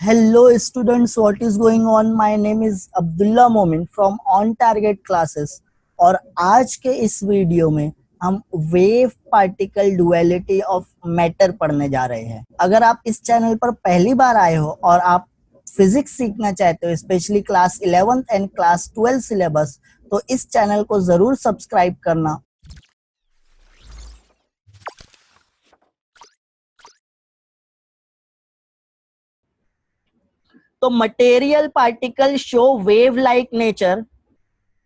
Hello students, what is going on? My name is Abdullah Momin from On Target Classes और आज के इस video में हम wave particle duality of matter पढ़ने जा रहे हैं। अगर आप इस चैनल पर पहली बार आए हो और आप फिजिक्स सीखना चाहते हो, specially class 11th and class 12 syllabus, तो इस चैनल को जरूर सब्सक्राइब करना। तो material particle show wave like nature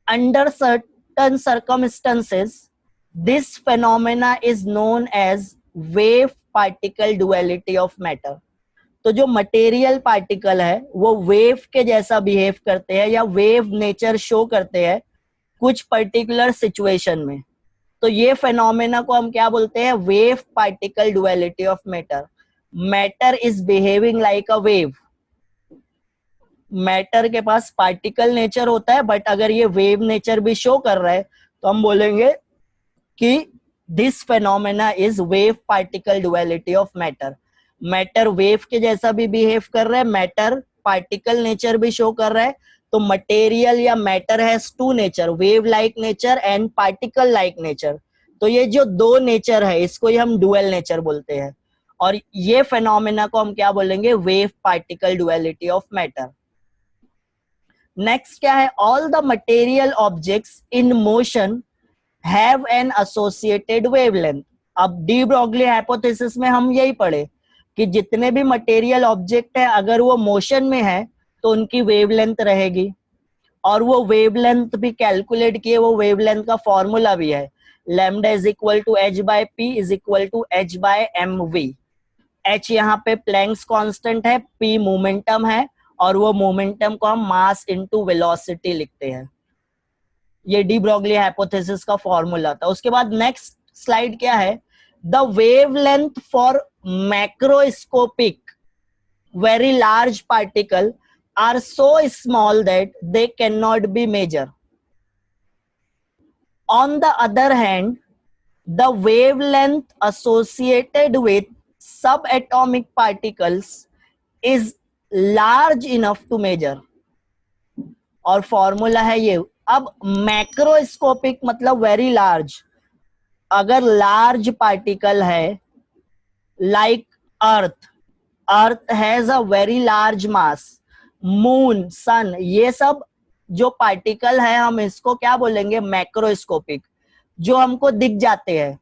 under certain circumstances. This phenomena is known as wave particle duality of matter. तो जो मटेरियल पार्टिकल है वो वेव के जैसा बिहेव करते हैं या वेव नेचर शो करते हैं कुछ पर्टिकुलर सिचुएशन में। तो ये फेनोमेना को हम क्या बोलते हैं? Wave particle duality of matter. Matter is behaving like a wave. Matter के पास पार्टिकल नेचर होता है, बट अगर ये वेव नेचर भी शो कर रहा है तो हम बोलेंगे कि this phenomena is wave particle duality of matter. Matter wave के जैसा भी बिहेव कर रहा है, मैटर पार्टिकल नेचर भी शो कर रहा है। तो मटेरियल या matter has two nature, wave like nature and particle like nature. तो ये जो दो नेचर है इसको ही हम डुअल नेचर बोलते हैं, और ये फेनोमेना को हम क्या बोलेंगे? Wave particle duality of matter. Next क्या है? All the material objects in motion have an associated wavelength. अब डी ब्रॉगली हाइपोथेसिस में हम यही पढ़े कि जितने भी मटेरियल ऑब्जेक्ट है अगर वो मोशन में है तो उनकी वेवलेंथ रहेगी, और वो वेवलेंथ भी कैलकुलेट किए, वो वेवलेंथ का फॉर्मूला भी है, lambda is equal to H by P is equal to H by M V. H यहाँ पे प्लैंक्स कांस्टेंट है, पी मोमेंटम है, और वो मोमेंटम को हम मास इनटू वेलोसिटी लिखते हैं। ये डी ब्रॉगली हाइपोथेसिस का फॉर्मूला था। उसके बाद नेक्स्ट स्लाइड क्या है? The wavelength for macroscopic very large particle are so small that they can not be measure. On the other hand, the wavelength associated with subatomic particles is large enough to measure, और formula है ये। अब macroscopic मतलब very large. अगर large particle है like earth has a very large mass, moon, sun, ये सब जो पार्टिकल है हम इसको क्या बोलेंगे? मैक्रोस्कोपिक। जो हमको दिख जाते हैं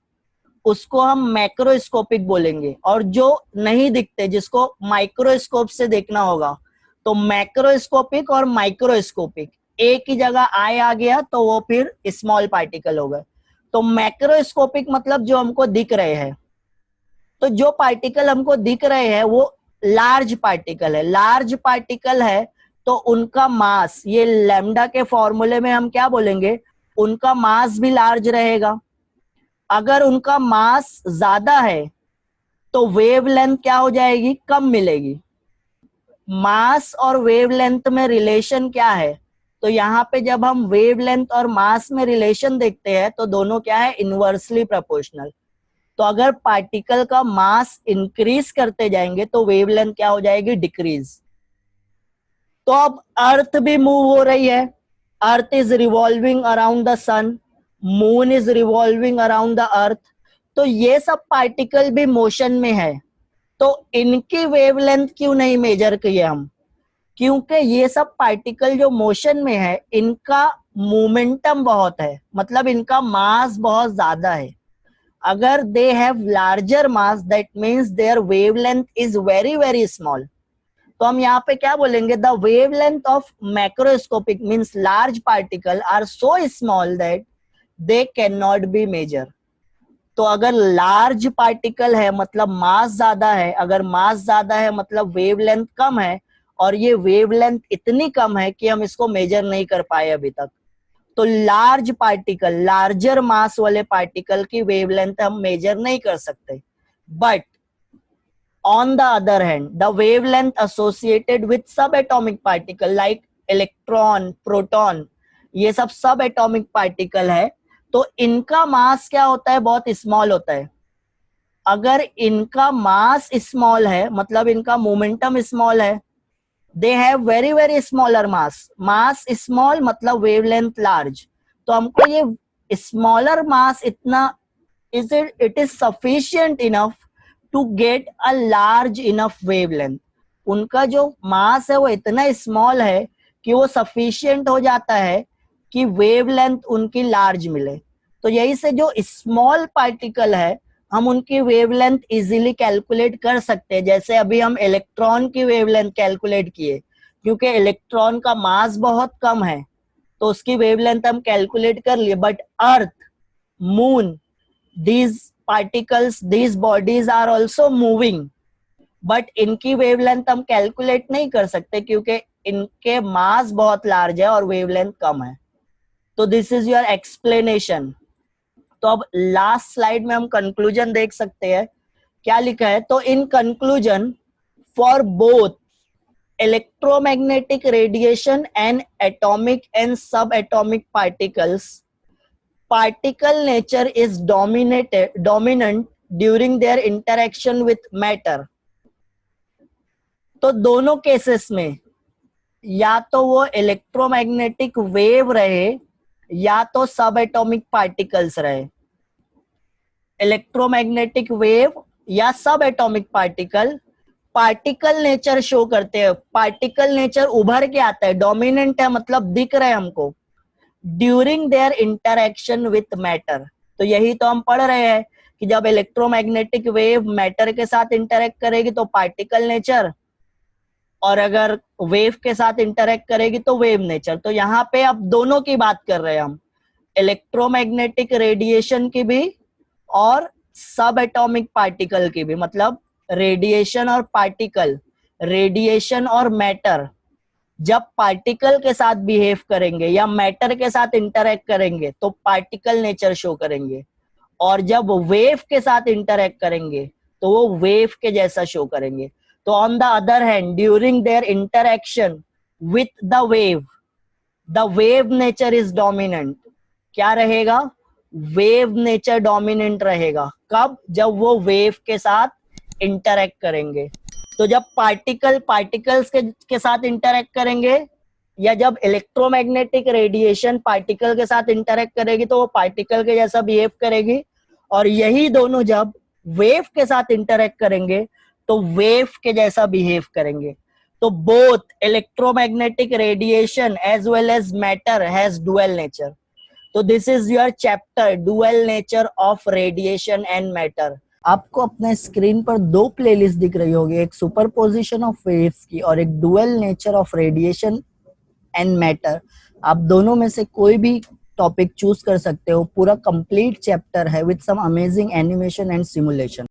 उसको हम मैक्रोस्कोपिक बोलेंगे, और जो नहीं दिखते जिसको माइक्रोस्कोप से देखना होगा तो मैक्रोस्कोपिक और माइक्रोस्कोपिक एक ही जगह आ गया तो वो फिर स्मॉल पार्टिकल हो गए। तो मैक्रोस्कोपिक मतलब जो हमको दिख रहे हैं, तो जो पार्टिकल हमको दिख रहे हैं वो लार्ज पार्टिकल है। लार्ज पार्टिकल है तो उनका मास, ये लैम्डा के फॉर्मूले में हम क्या बोलेंगे? उनका मास भी लार्ज रहेगा। अगर उनका मास ज्यादा है तो वेवलेंथ क्या हो जाएगी? कम मिलेगी। मास और वेवलेंथ में रिलेशन क्या है? तो यहाँ पे जब हम वेवलेंथ और मास में रिलेशन देखते हैं तो दोनों क्या है? Inversely proportional. तो अगर पार्टिकल का मास इंक्रीज करते जाएंगे तो वेवलेंथ क्या हो जाएगी? डिक्रीज। तो अब अर्थ भी मूव हो रही है, earth is revolving around the sun, moon is revolving around the earth. तो ये सब पार्टिकल भी मोशन में है, तो इनकी वेवलेंथ क्यों नहीं मेजर किए हम? क्योंकि ये सब पार्टिकल जो मोशन में है इनका मोमेंटम बहुत है, मतलब इनका मास बहुत ज्यादा है। अगर they have larger mass that means their wavelength is very very small. तो हम यहाँ पे क्या बोलेंगे? The wavelength of macroscopic means large particle are so small that they can not be measure. तो अगर लार्ज पार्टिकल है मतलब मास ज्यादा है, अगर मास ज्यादा है मतलब वेवलेंथ कम है, और ये वेवलेंथ इतनी कम है कि हम इसको मेजर नहीं कर पाए अभी तक। तो लार्ज पार्टिकल, लार्जर मास वाले पार्टिकल की वेवलेंथ हम मेजर नहीं कर सकते। But on the other hand, the wavelength associated with subatomic particle like electron, proton, ये सब सब एटॉमिक पार्टिकल है, तो इनका मास क्या होता है? बहुत स्मॉल होता है। अगर इनका मास स्मॉल है मतलब इनका मोमेंटम स्मॉल है, they have very very smaller mass. Mass small मतलब वेवलेंथ लार्ज. तो हमको ये स्मॉलर मास इतना, it is sufficient enough to get a large enough wavelength. उनका जो मास है वो इतना स्मॉल है कि वो सफिशियंट हो जाता है कि वेवलेंथ उनकी लार्ज मिले. तो यही से जो स्मॉल पार्टिकल है हम उनकी वेवलेंथ इजीली कैलकुलेट कर सकते हैं. जैसे अभी हम इलेक्ट्रॉन की वेवलेंथ कैलकुलेट किए, क्योंकि इलेक्ट्रॉन का मास बहुत कम है तो उसकी वेवलेंथ हम कैलकुलेट कर लिए. But earth, moon, these particles, these bodies are also moving, but इनकी वेवलेंथ हम कैलकुलेट नहीं कर सकते क्योंकि इनके मास बहुत लार्ज है और वेवलेंथ कम है. तो दिस इज योर एक्सप्लेनेशन. तो अब लास्ट स्लाइड में हम कंक्लूजन देख सकते हैं क्या लिखा है. तो in conclusion, for both electromagnetic radiation and atomic and subatomic particles, particle nature is dominant during their interaction with matter. तो दोनों केसेस में या तो वो इलेक्ट्रोमैग्नेटिक वेव रहे या तो सब एटॉमिक पार्टिकल्स रहे. इलेक्ट्रोमैग्नेटिक वेव या सब atomic particle, particle nature show करते हैं. पार्टिकल नेचर उभर के आता है, डोमिनेंट है मतलब दिख रहे हैं हमको during their interaction with matter. तो यही तो हम पढ़ रहे हैं कि जब इलेक्ट्रोमैग्नेटिक वेव मैटर के साथ इंटरेक्ट करेगी तो पार्टिकल नेचर, और अगर वेव के साथ इंटरेक्ट करेगी तो वेव नेचर. तो यहाँ पे अब दोनों की बात कर रहे हैं हम, इलेक्ट्रोमैग्नेटिक रेडिएशन की भी और सब एटॉमिक पार्टिकल की भी. मतलब रेडिएशन और पार्टिकल, रेडिएशन और मैटर जब पार्टिकल के साथ बिहेव करेंगे या मैटर के साथ इंटरेक्ट करेंगे तो पार्टिकल नेचर शो करेंगे, और जब वेव के साथ इंटरेक्ट करेंगे तो वो वेव के जैसा शो करेंगे. तो on the other hand, during their interaction with the wave nature is dominant. क्या रहेगा? वेव नेचर डोमिनेंट रहेगा. कब? जब वो वेव के साथ इंटरेक्ट करेंगे. तो जब पार्टिकल्स के साथ इंटरेक्ट करेंगे या जब इलेक्ट्रोमैग्नेटिक रेडिएशन पार्टिकल के साथ इंटरेक्ट करेगी तो वो पार्टिकल के जैसा बिहेव करेगी, और यही दोनों जब वेव के साथ इंटरेक्ट करेंगे तो वेव के जैसा बिहेव करेंगे. तो both electromagnetic radiation as well as matter has dual nature. तो this is your chapter, dual nature of radiation and matter. आपको अपने स्क्रीन पर दो प्लेलिस्ट दिख रही होगी, एक सुपरपोजिशन ऑफ वेव्स की और एक dual nature of radiation and matter. आप दोनों में से कोई भी टॉपिक चूज कर सकते हो. पूरा कंप्लीट चैप्टर है with some amazing animation and simulation.